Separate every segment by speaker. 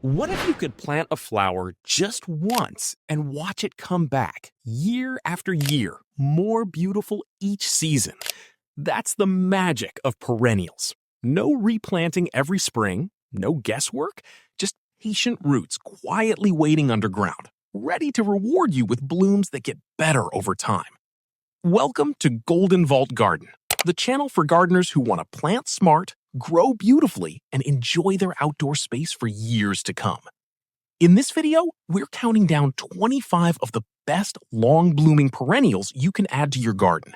Speaker 1: What if you could plant a flower just once and watch it come back year after year, more beautiful each season? That's the magic of perennials. No replanting every spring, no guesswork, just patient roots quietly waiting underground, ready to reward you with blooms that get better over time. Welcome to Golden Vault Garden, the channel for gardeners who want to plant smart, grow beautifully, and enjoy their outdoor space for years to come. In this video, we're counting down 25 of the best long-blooming perennials you can add to your garden.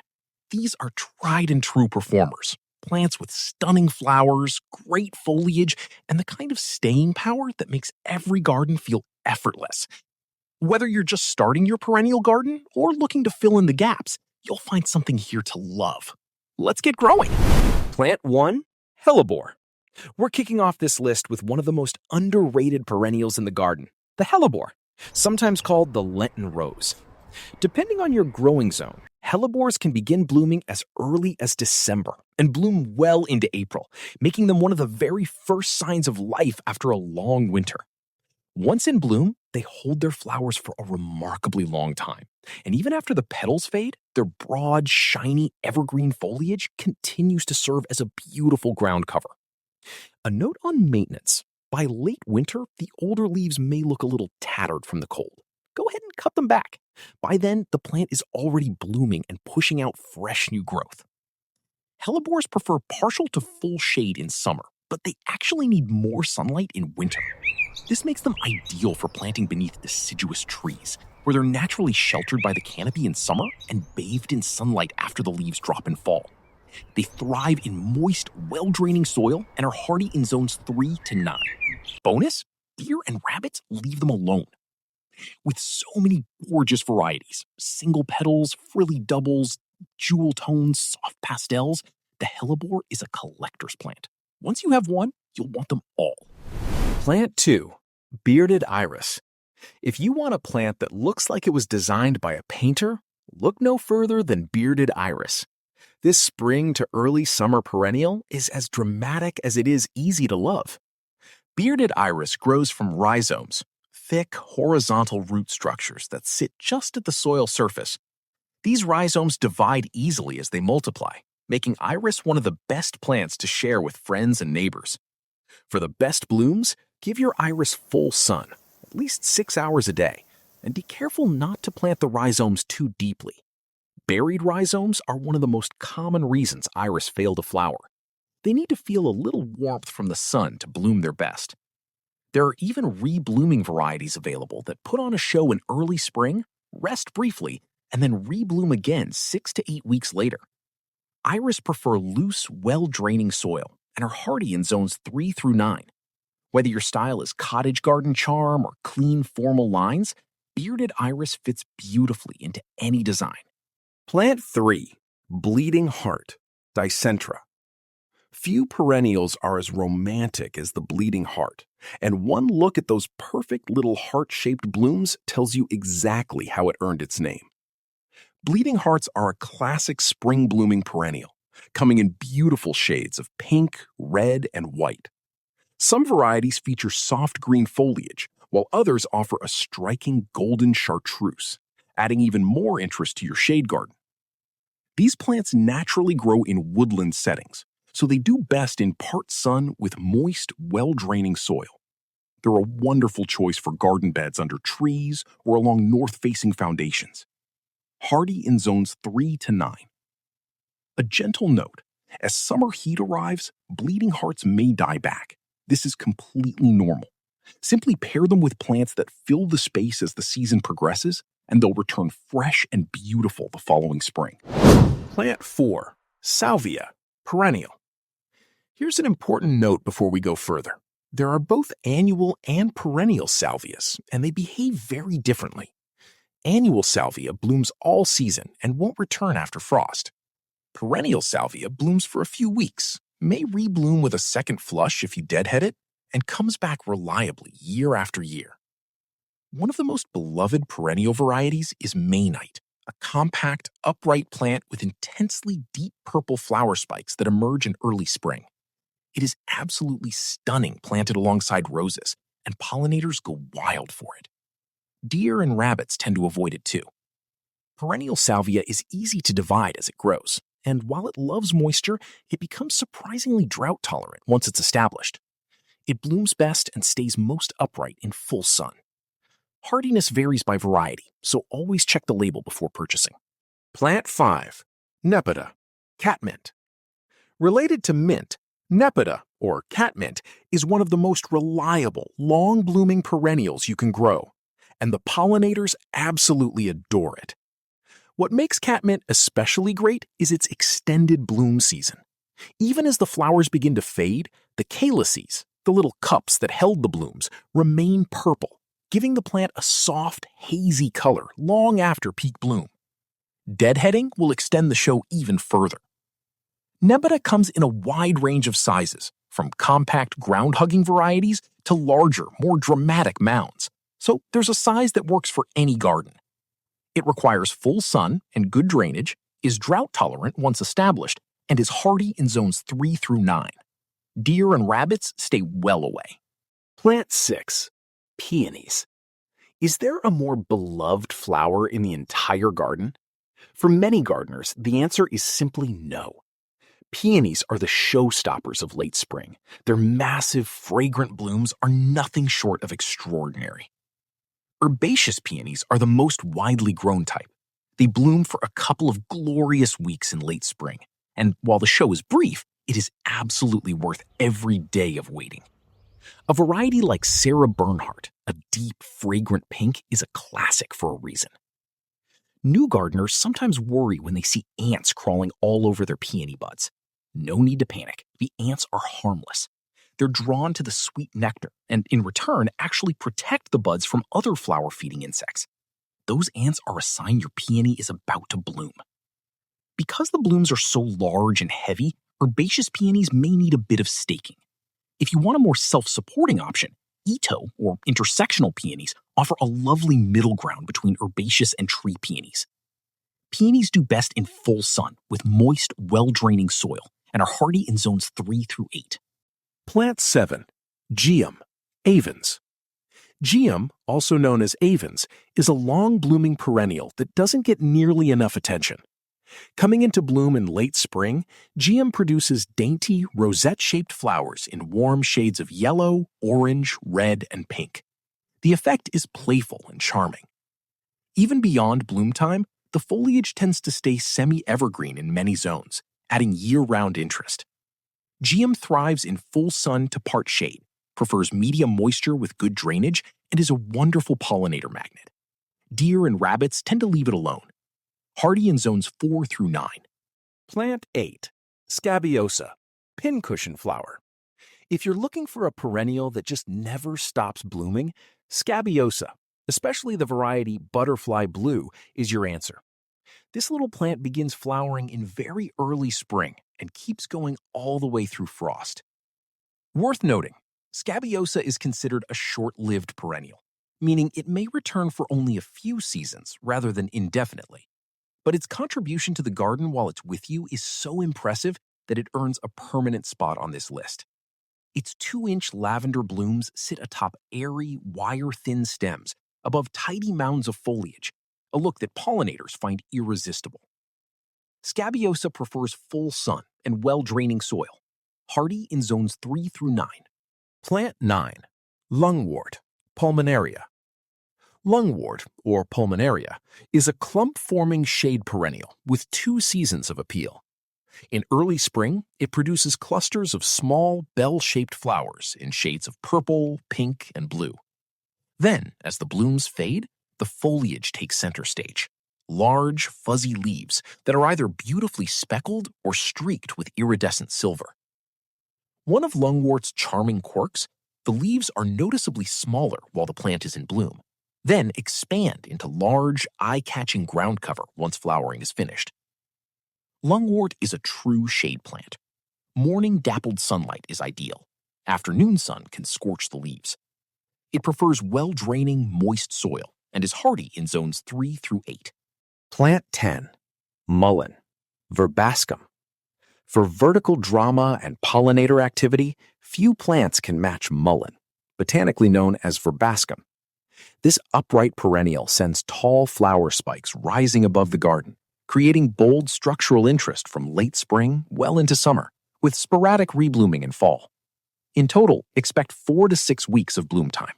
Speaker 1: These are tried and true performers, plants with stunning flowers, great foliage, and the kind of staying power that makes every garden feel effortless. Whether you're just starting your perennial garden or looking to fill in the gaps, you'll find something here to love. Let's get growing. Plant 1, hellebore. We're kicking off this list with one of the most underrated perennials in the garden, the hellebore, sometimes called the Lenten rose. Depending on your growing zone, hellebores can begin blooming as early as December and bloom well into April, making them one of the very first signs of life after a long winter. Once in bloom, they hold their flowers for a remarkably long time. And even after the petals fade, their broad, shiny, evergreen foliage continues to serve as a beautiful ground cover. A note on maintenance. By late winter, the older leaves may look a little tattered from the cold. Go ahead and cut them back. By then, the plant is already blooming and pushing out fresh new growth. Hellebores prefer partial to full shade in summer, but they actually need more sunlight in winter. This makes them ideal for planting beneath deciduous trees, where they're naturally sheltered by the canopy in summer and bathed in sunlight after the leaves drop in fall. They thrive in moist, well-draining soil and are hardy in zones 3 to 9. Bonus, deer and rabbits leave them alone. With so many gorgeous varieties, single petals, frilly doubles, jewel tones, soft pastels, the hellebore is a collector's plant. Once you have one, you'll want them all. Plant 2, bearded iris. If you want a plant that looks like it was designed by a painter, look no further than bearded iris. This spring to early summer perennial is as dramatic as it is easy to love. Bearded iris grows from rhizomes, thick horizontal root structures that sit just at the soil surface. These rhizomes divide easily as they multiply, making iris one of the best plants to share with friends and neighbors. For the best blooms, give your iris full sun, at least 6 hours a day, and be careful not to plant the rhizomes too deeply. Buried rhizomes are one of the most common reasons iris fail to flower. They need to feel a little warmth from the sun to bloom their best. There are even re-blooming varieties available that put on a show in early spring, rest briefly, and then re-bloom again 6 to 8 weeks later. Iris prefer loose, well-draining soil and are hardy in zones 3 through 9. Whether your style is cottage garden charm or clean, formal lines, bearded iris fits beautifully into any design. Plant 3, bleeding heart, dicentra. Few perennials are as romantic as the bleeding heart, and one look at those perfect little heart-shaped blooms tells you exactly how it earned its name. Bleeding hearts are a classic spring-blooming perennial, coming in beautiful shades of pink, red, and white. Some varieties feature soft green foliage, while others offer a striking golden chartreuse, adding even more interest to your shade garden. These plants naturally grow in woodland settings, so they do best in part sun with moist, well-draining soil. They're a wonderful choice for garden beds under trees or along north-facing foundations. Hardy in zones 3 to 9. A gentle note, as summer heat arrives, bleeding hearts may die back. This is completely normal. Simply pair them with plants that fill the space as the season progresses, and they'll return fresh and beautiful the following spring. Plant 4, salvia, perennial. Here's an important note before we go further. There are both annual and perennial salvias, and they behave very differently. Annual salvia blooms all season and won't return after frost. Perennial salvia blooms for a few weeks, may rebloom with a second flush if you deadhead it, and comes back reliably year after year. One of the most beloved perennial varieties is Mainite, a compact, upright plant with intensely deep purple flower spikes that emerge in early spring. It is absolutely stunning planted alongside roses, and pollinators go wild for it. Deer and rabbits tend to avoid it too. Perennial salvia is easy to divide as it grows, and while it loves moisture, it becomes surprisingly drought tolerant once it's established. It blooms best and stays most upright in full sun. Hardiness varies by variety, so always check the label before purchasing. Plant 5. Nepeta, catmint. Related to mint, Nepeta, or catmint, is one of the most reliable, long-blooming perennials you can grow, and the pollinators absolutely adore it. What makes catmint especially great is its extended bloom season. Even as the flowers begin to fade, the calyces, the little cups that held the blooms, remain purple, giving the plant a soft, hazy color long after peak bloom. Deadheading will extend the show even further. Nepeta comes in a wide range of sizes, from compact ground-hugging varieties to larger, more dramatic mounds, so there's a size that works for any garden. It requires full sun and good drainage, is drought-tolerant once established, and is hardy in zones 3 through 9. Deer and rabbits stay well away. Plant 6. Peonies. Is there a more beloved flower in the entire garden? For many gardeners, the answer is simply no. Peonies are the showstoppers of late spring. Their massive, fragrant blooms are nothing short of extraordinary. Herbaceous peonies are the most widely grown type. They bloom for a couple of glorious weeks in late spring, and while the show is brief, it is absolutely worth every day of waiting. A variety like Sarah Bernhardt, a deep, fragrant pink, is a classic for a reason. New gardeners sometimes worry when they see ants crawling all over their peony buds. No need to panic. The ants are harmless. They're drawn to the sweet nectar and, in return, actually protect the buds from other flower-feeding insects. Those ants are a sign your peony is about to bloom. Because the blooms are so large and heavy, herbaceous peonies may need a bit of staking. If you want a more self-supporting option, Ito, or intersectional peonies, offer a lovely middle ground between herbaceous and tree peonies. Peonies do best in full sun with moist, well-draining soil and are hardy in zones 3 through 8. Plant 7. Geum, Avens. Geum, also known as Avens, is a long-blooming perennial that doesn't get nearly enough attention. Coming into bloom in late spring, Geum produces dainty, rosette-shaped flowers in warm shades of yellow, orange, red, and pink. The effect is playful and charming. Even beyond bloom time, the foliage tends to stay semi-evergreen in many zones, adding year-round interest. Geum thrives in full sun to part shade, prefers medium moisture with good drainage, and is a wonderful pollinator magnet. Deer and rabbits tend to leave it alone. Hardy in zones 4 through 9. Plant 8. Scabiosa, pincushion flower. If you're looking for a perennial that just never stops blooming, Scabiosa, especially the variety Butterfly Blue, is your answer. This little plant begins flowering in very early spring and keeps going all the way through frost. Worth noting, Scabiosa is considered a short-lived perennial, meaning it may return for only a few seasons rather than indefinitely. But its contribution to the garden while it's with you is so impressive that it earns a permanent spot on this list. Its 2-inch lavender blooms sit atop airy, wire-thin stems above tidy mounds of foliage, a look that pollinators find irresistible. Scabiosa prefers full sun and well-draining soil, hardy in zones 3 through 9. Plant 9. Lungwort, pulmonaria. Lungwort, or pulmonaria, is a clump-forming shade perennial with 2 seasons of appeal. In early spring, it produces clusters of small, bell-shaped flowers in shades of purple, pink, and blue. Then, as the blooms fade, the foliage takes center stage. Large, fuzzy leaves that are either beautifully speckled or streaked with iridescent silver. One of lungwort's charming quirks, the leaves are noticeably smaller while the plant is in bloom, then expand into large, eye-catching ground cover once flowering is finished. Lungwort is a true shade plant. Morning dappled sunlight is ideal. Afternoon sun can scorch the leaves. It prefers well-draining, moist soil and is hardy in zones 3 through 8. Plant 10. Mullein, verbascum. For vertical drama and pollinator activity, few plants can match mullein. botanically known as verbascum. This upright perennial sends tall flower spikes rising above the garden, creating bold structural interest from late spring well into summer, with sporadic reblooming in fall. In total, expect 4 to 6 weeks of bloom time.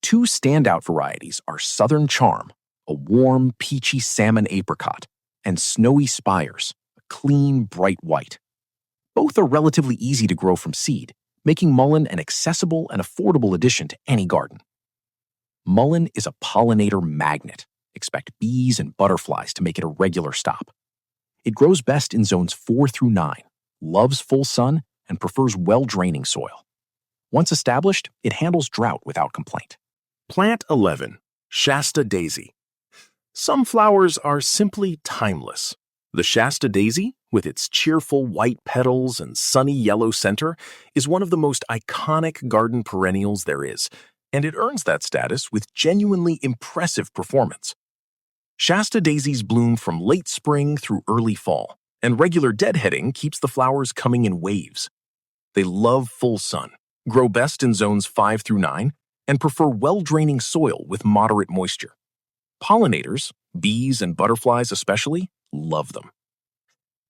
Speaker 1: Two standout varieties are Southern Charm, a warm, peachy salmon apricot, and Snowy Spires, a clean, bright white. Both are relatively easy to grow from seed, making mullein an accessible and affordable addition to any garden. Mullein is a pollinator magnet. Expect bees and butterflies to make it a regular stop. It grows best in zones 4 through 9, loves full sun, and prefers well-draining soil. Once established, it handles drought without complaint. Plant 11. Shasta Daisy. Some flowers are simply timeless. The Shasta Daisy, with its cheerful white petals and sunny yellow center, is one of the most iconic garden perennials there is, and it earns that status with genuinely impressive performance. Shasta daisies bloom from late spring through early fall, and regular deadheading keeps the flowers coming in waves. They love full sun, grow best in zones 5 through 9, and prefer well-draining soil with moderate moisture. Pollinators, bees and butterflies especially, love them.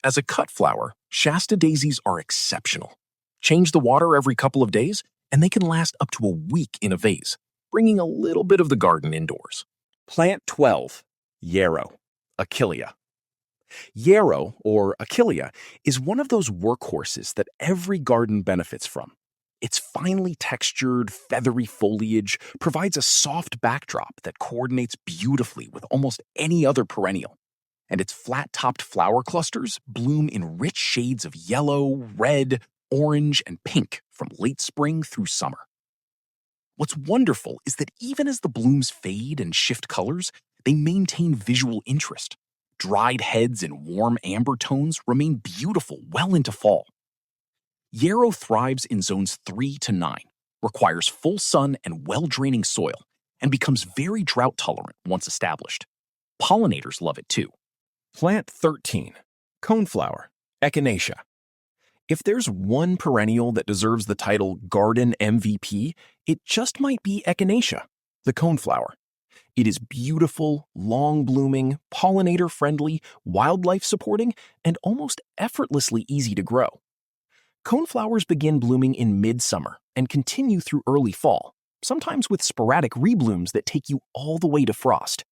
Speaker 1: As a cut flower, Shasta daisies are exceptional. Change the water every couple of days, and they can last up to a week in a vase, bringing a little bit of the garden indoors. Plant 12. Yarrow, Achillea. Yarrow, or Achillea, is one of those workhorses that every garden benefits from. Its finely textured, feathery foliage provides a soft backdrop that coordinates beautifully with almost any other perennial, and its flat-topped flower clusters bloom in rich shades of yellow, red, orange, and pink from late spring through summer. What's wonderful is that even as the blooms fade and shift colors, they maintain visual interest. Dried heads in warm amber tones remain beautiful well into fall. Yarrow thrives in zones 3 to 9, requires full sun and well-draining soil, and becomes very drought-tolerant once established. Pollinators love it too. Plant 13. Coneflower, Echinacea. If there's one perennial that deserves the title Garden MVP, it just might be Echinacea, the coneflower. It is beautiful, long-blooming, pollinator-friendly, wildlife-supporting, and almost effortlessly easy to grow. Coneflowers begin blooming in midsummer and continue through early fall, sometimes with sporadic reblooms that take you all the way to frost.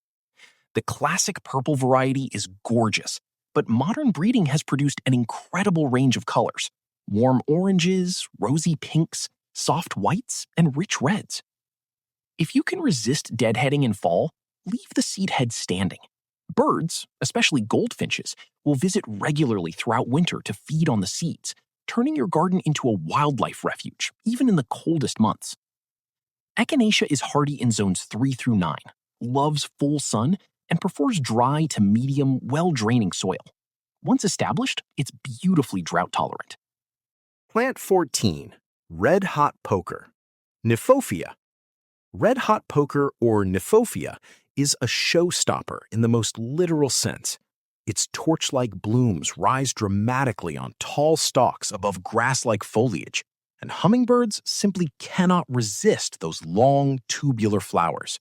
Speaker 1: The classic purple variety is gorgeous, but modern breeding has produced an incredible range of colors: warm oranges, rosy pinks, soft whites, and rich reds. If you can resist deadheading in fall, leave the seed head standing. Birds, especially goldfinches, will visit regularly throughout winter to feed on the seeds, turning your garden into a wildlife refuge, even in the coldest months. Echinacea is hardy in zones 3 through 9, loves full sun, and prefers dry to medium, well-draining soil. Once established, it's beautifully drought-tolerant. Plant 14. Red Hot Poker, Nymphophea. Red Hot Poker, or Nymphophea, is a showstopper in the most literal sense. Its torch-like blooms rise dramatically on tall stalks above grass-like foliage, and hummingbirds simply cannot resist those long, tubular flowers.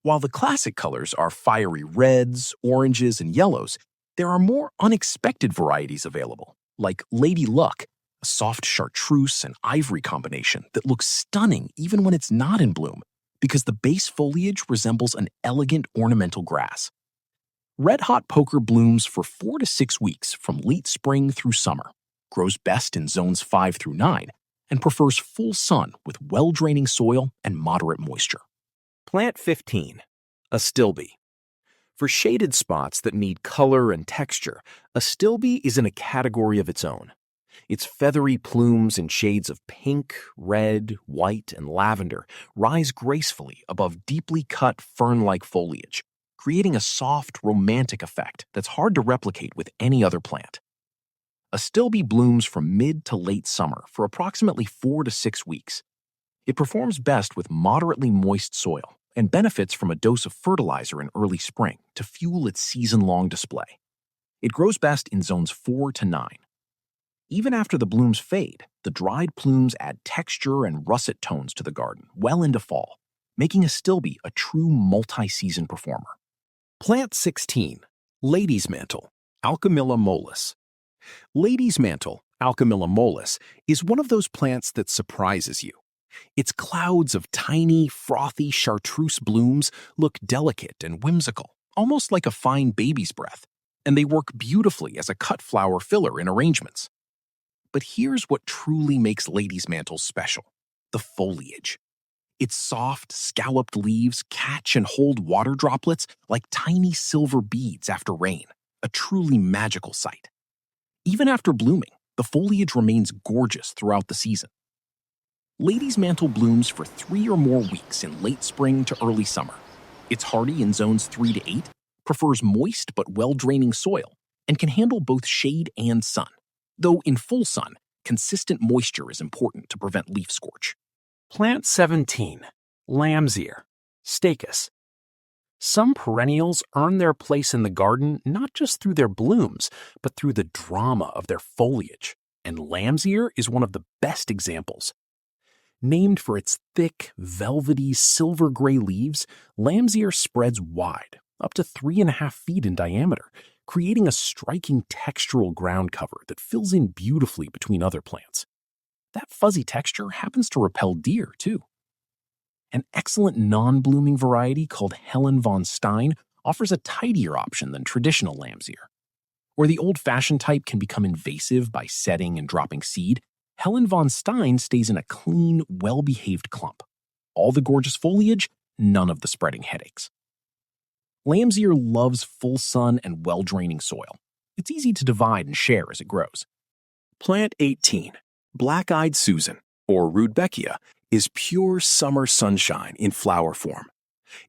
Speaker 1: While the classic colors are fiery reds, oranges, and yellows, there are more unexpected varieties available, like Lady Luck, a soft chartreuse and ivory combination that looks stunning even when it's not in bloom, because the base foliage resembles an elegant ornamental grass. Red Hot Poker blooms for 4 to 6 weeks from late spring through summer, grows best in zones 5 through 9, and prefers full sun with well-draining soil and moderate moisture. Plant 15. Astilbe. For shaded spots that need color and texture, Astilbe is in a category of its own. Its feathery plumes in shades of pink, red, white, and lavender rise gracefully above deeply cut fern-like foliage, creating a soft, romantic effect that's hard to replicate with any other plant. Astilbe blooms from mid to late summer for approximately 4 to 6 weeks. It performs best with moderately moist soil and benefits from a dose of fertilizer in early spring to fuel its season-long display. It grows best in zones 4 to 9.
Speaker 2: Even after the blooms fade, the dried plumes add texture and russet tones to the garden well into fall, making Astilbe a true multi-season performer.
Speaker 1: Plant 16, Lady's Mantle, Alchemilla mollis. Lady's Mantle, Alchemilla mollis, is one of those plants that surprises you. Its clouds of tiny, frothy chartreuse blooms look delicate and whimsical, almost like a fine baby's breath, and they work beautifully as a cut flower filler in arrangements. But here's what truly makes Lady's Mantle special: the foliage. Its soft, scalloped leaves catch and hold water droplets like tiny silver beads after rain, a truly magical sight. Even after blooming, the foliage remains gorgeous throughout the season. Lady's Mantle blooms for 3 or more weeks in late spring to early summer. It's hardy in zones 3 to 8, prefers moist but well-draining soil, and can handle both shade and sun. Though in full sun, consistent moisture is important to prevent leaf scorch. Plant 17, Lamb's Ear, Stachys. Some perennials earn their place in the garden not just through their blooms, but through the drama of their foliage, and Lamb's Ear is one of the best examples. Named for its thick, velvety, silver-gray leaves, Lamb's Ear spreads wide, up to 3.5 feet in diameter, creating a striking textural ground cover that fills in beautifully between other plants. That fuzzy texture happens to repel deer, too. An excellent non-blooming variety called Helen von Stein offers a tidier option than traditional Lamb's Ear. Where the old-fashioned type can become invasive by setting and dropping seed, Helen von Stein stays in a clean, well-behaved clump. All the gorgeous foliage, none of the spreading headaches. Lamb's Ear loves full sun and well-draining soil. It's easy to divide and share as it grows. Plant 18, Black-Eyed Susan, or Rudbeckia, is pure summer sunshine in flower form.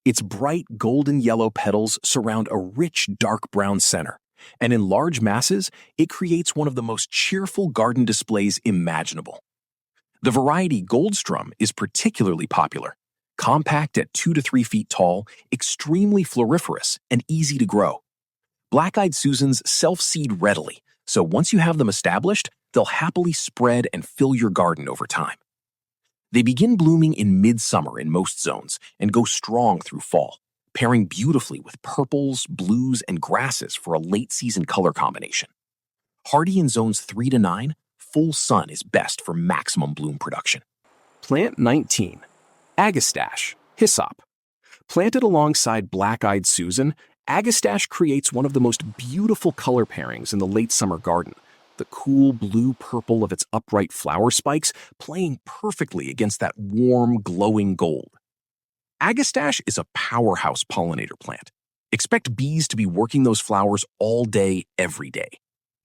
Speaker 1: Its bright golden yellow petals surround a rich dark brown center, and in large masses, it creates one of the most cheerful garden displays imaginable. The variety Goldstrum is particularly popular. Compact at 2 to 3 feet tall, extremely floriferous, and easy to grow. Black-Eyed Susans self-seed readily, so once you have them established, they'll happily spread and fill your garden over time. They begin blooming in midsummer in most zones and go strong through fall, pairing beautifully with purples, blues, and grasses for a late-season color combination. Hardy in zones 3 to 9, full sun is best for maximum bloom production. Plant 19, Agastache, Hyssop. Planted alongside Black-Eyed Susan, Agastache creates one of the most beautiful color pairings in the late summer garden, the cool blue-purple of its upright flower spikes playing perfectly against that warm, glowing gold. Agastache is a powerhouse pollinator plant. Expect bees to be working those flowers all day, every day.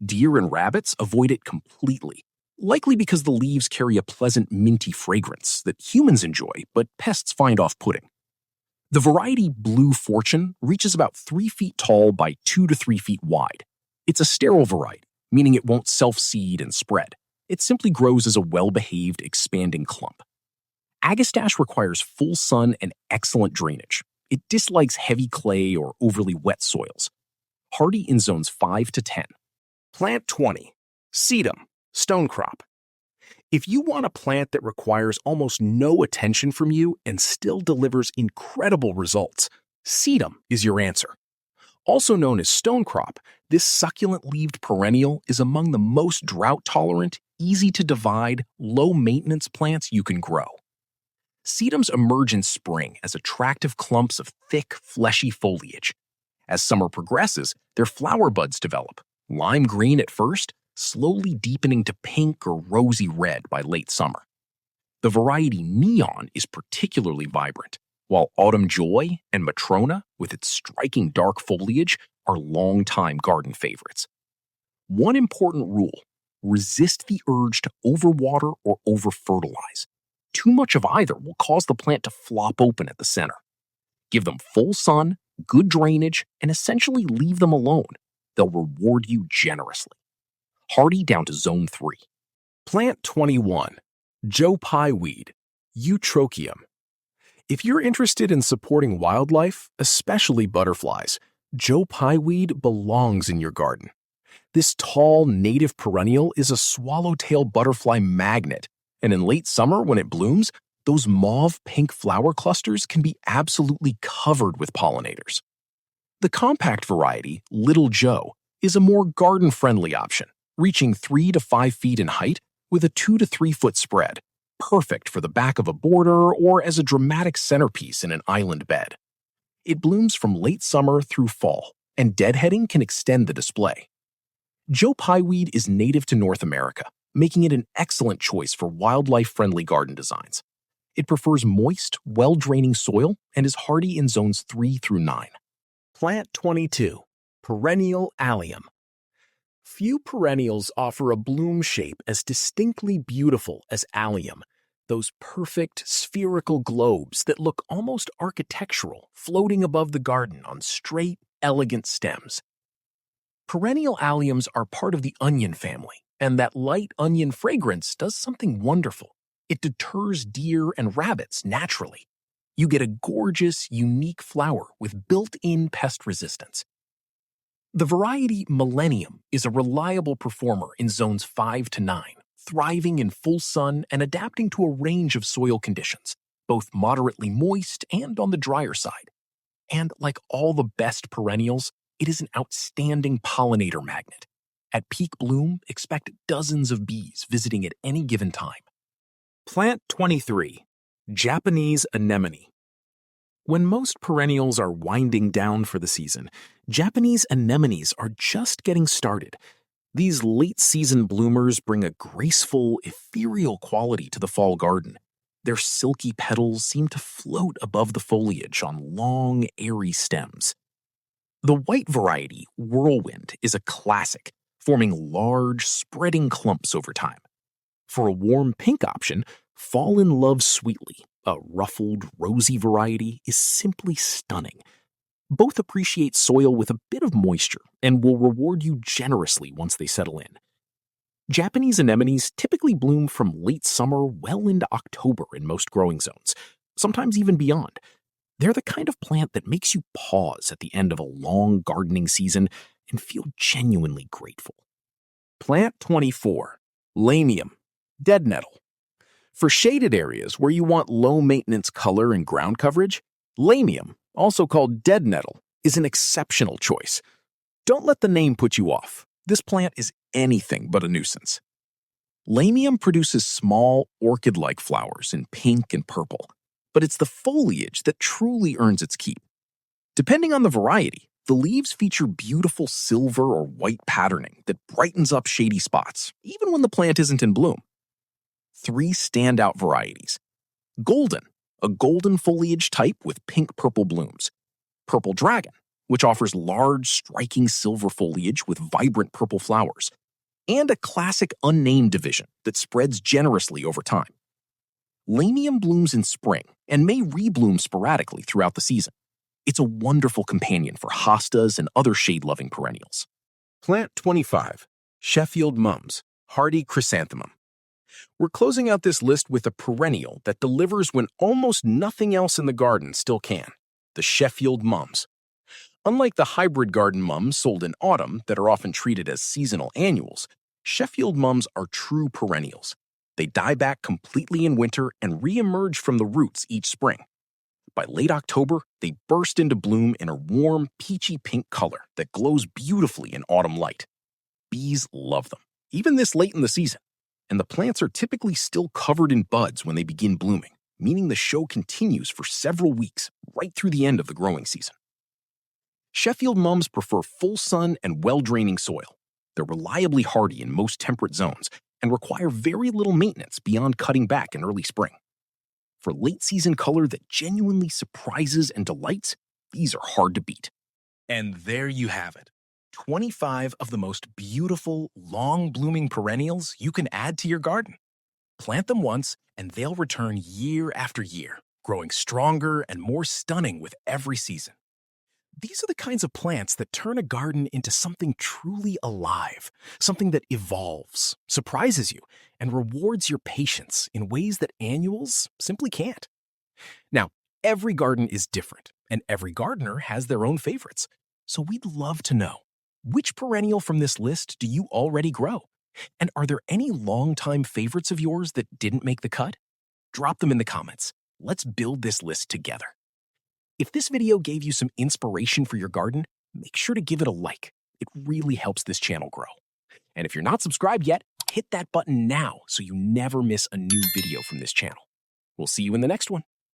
Speaker 1: Deer and rabbits avoid it completely, likely because the leaves carry a pleasant minty fragrance that humans enjoy but pests find off-putting. The variety Blue Fortune reaches about 3 feet tall by 2 to 3 feet wide. It's a sterile variety, meaning it won't self-seed and spread. It simply grows as a well-behaved, expanding clump. Agastache requires full sun and excellent drainage. It dislikes heavy clay or overly wet soils. Hardy in zones 5 to 10. Plant 20, Sedum, Stonecrop. If you want a plant that requires almost no attention from you and still delivers incredible results, Sedum is your answer. Also known as stonecrop, this succulent-leaved perennial is among the most drought-tolerant, easy-to-divide, low-maintenance plants you can grow. Sedums emerge in spring as attractive clumps of thick, fleshy foliage. As summer progresses, their flower buds develop, lime green at first, slowly deepening to pink or rosy red by late summer. The variety Neon is particularly vibrant, while Autumn Joy and Matrona, with its striking dark foliage, are long-time garden favorites. One important rule: resist the urge to overwater or over-fertilize. Too much of either will cause the plant to flop open at the center. Give them full sun, good drainage, and essentially leave them alone. They'll reward you generously. Hardy down to zone 3. Plant 21, Joe Pye Weed, Eutrochium. If you're interested in supporting wildlife, especially butterflies, Joe Pye Weed belongs in your garden.
Speaker 2: This tall, native perennial is a swallowtail butterfly magnet, and in late summer, when it blooms, those mauve-pink flower clusters can be absolutely covered with pollinators. The compact variety, Little Joe, is a more garden-friendly option, reaching 3 to 5 feet in height with a 2 to 3 foot spread, perfect for the back of a border or as a dramatic centerpiece in an island bed. It blooms from late summer through fall, and deadheading can extend the display. Joe pieweed is native to North America, making it an excellent choice for wildlife-friendly garden designs. It prefers moist, well-draining soil and is hardy in zones 3 through 9.
Speaker 1: Plant 22. Perennial Allium. Few perennials offer a bloom shape as distinctly beautiful as allium, those perfect spherical globes that look almost architectural floating above the garden on straight, elegant stems. Perennial alliums are part of the onion family, and that light onion fragrance does something wonderful. It deters deer and rabbits naturally. You get a gorgeous, unique flower with built-in pest resistance. The variety Millennium is a reliable performer in zones 5 to 9, thriving in full sun and adapting to a range of soil conditions, both moderately moist and on the drier side. And like all the best perennials, it is an outstanding pollinator magnet. At peak bloom, expect dozens of bees visiting at any given time. Plant 23. Japanese Anemone. When most perennials are winding down for the season, Japanese anemones are just getting started. These late-season bloomers bring a graceful, ethereal quality to the fall garden. Their silky petals seem to float above the foliage on long, airy stems. The white variety, Whirlwind, is a classic, forming large, spreading clumps over time. For a warm pink option, Fall in Love Sweetly, a ruffled, rosy variety, is simply stunning. Both appreciate soil with a bit of moisture and will reward you generously once they settle in. Japanese anemones typically bloom from late summer well into October in most growing zones, sometimes even beyond. They're the kind of plant that makes you pause at the end of a long gardening season and feel genuinely grateful. Plant 24. Lamium, dead nettle. For shaded areas where you want low-maintenance color and ground coverage, Lamium, also called dead nettle, is an exceptional choice. Don't let the name put you off. This plant is anything but a nuisance. Lamium produces small, orchid-like flowers in pink and purple, but it's the foliage that truly earns its keep. Depending on the variety, the leaves feature beautiful silver or white patterning that brightens up shady spots, even when the plant isn't in bloom. 3 standout varieties. Golden, a golden foliage type with pink-purple blooms. Purple Dragon, which offers large, striking silver foliage with vibrant purple flowers. And a classic unnamed division that spreads generously over time. Lamium blooms in spring and may rebloom sporadically throughout the season. It's a wonderful companion for hostas and other shade-loving perennials. Plant 25. Sheffield Mums, hardy chrysanthemum. We're closing out this list with a perennial that delivers when almost nothing else in the garden still can, the Sheffield Mums. Unlike the hybrid garden mums sold in autumn that are often treated as seasonal annuals, Sheffield Mums are true perennials. They die back completely in winter and re-emerge from the roots each spring. By late October, they burst into bloom in a warm, peachy pink color that glows beautifully in autumn light. Bees love them, even this late in the season, and the plants are typically still covered in buds when they begin blooming, meaning the show continues for several weeks, right through the end of the growing season. Sheffield Mums prefer full sun and well-draining soil. They're reliably hardy in most temperate zones and require very little maintenance beyond cutting back in early spring. For late-season color that genuinely surprises and delights, these are hard to beat. And there you have it. 25 of the most beautiful, long-blooming perennials you can add to your garden. Plant them once, and they'll return year after year, growing stronger and more stunning with every season. These are the kinds of plants that turn a garden into something truly alive, something that evolves, surprises you, and rewards your patience in ways that annuals simply can't. Now, every garden is different, and every gardener has their own favorites. So we'd love to know,
Speaker 2: Which perennial from this list do you already grow? And are there any longtime favorites of yours that didn't make the cut? Drop them in the comments. Let's build this list together. If this video gave you some inspiration for your garden, make sure to give it a like. It really helps this channel grow. And if you're not subscribed yet, hit that button now so you never miss a new video from this channel. We'll see you in the next one.